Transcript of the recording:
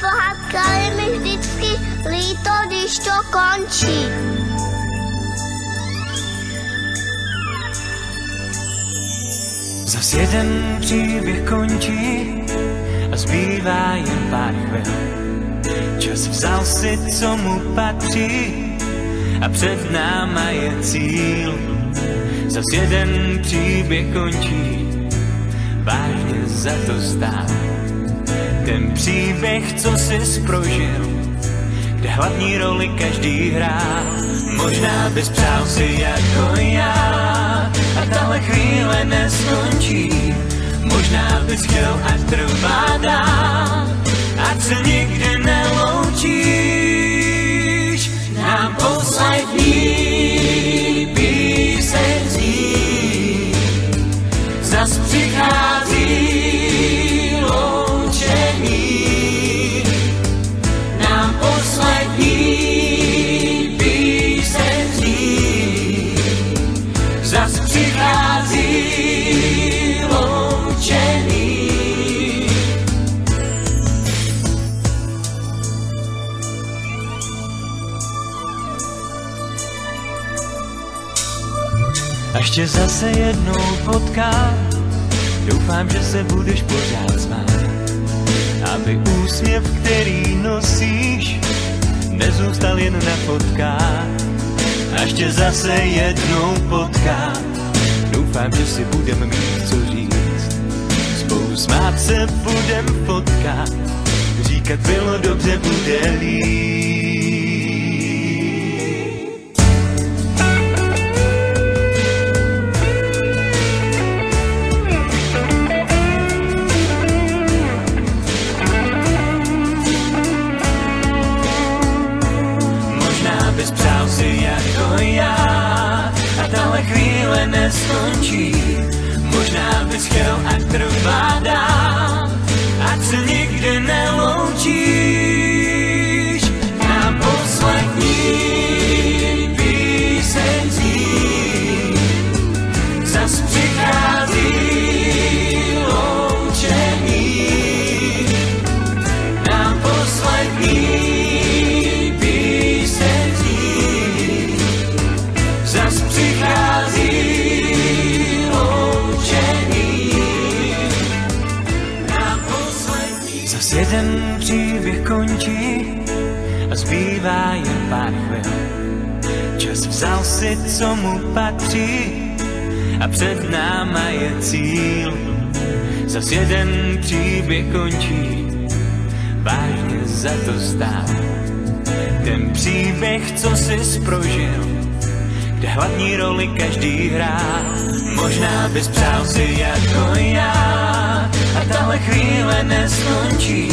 pohádky, ale je mi vždycky líto, když to končí. Zas jeden příběh končí a zbývá jen pár chvil. Čas vzal si, co mu patří a před náma je cíl. Zas jeden příběh končí, vážně za to stál. Ten příběh, co jsi prožil, kde hlavní roli každý hrál. Možná bys přál si jako já a tahle chvíle neskončí. Možná bys chtěl, ať trvá dál, ať se nikdy neloučíš. Nám poslední píseň zní, zas přichází loučení. Nám poslední píseň zní, zas přichází loučení. Až tě zase jednou potkám, doufám, že se budeš pořád smát, aby úsměv, který nosíš, nezůstal jen na fotkách. Až tě zase jednou potkám, doufám, že si budem mít co říct. Spolu smát se budem potkat, říkat bylo dobře, bude líp. Bys přál si jako já a tahle chvíle neskončí. Možná bys chtěl, ať trvá dál, ať se nikdy neloučíš. Nám poslední píseň zní, zas přichází loučení. Nám poslední zas přichází loučení. Zas jeden příběh končí a zbývá jen pár chvil. Čas vzal si, co mu patří a před náma je cíl. Zas jeden příběh končí, vážně za to stál. Ten příběh, co jsi prožil, kde hlavní roli každý hrál. Možná bys přál si jako já a tahle chvíle neskončí.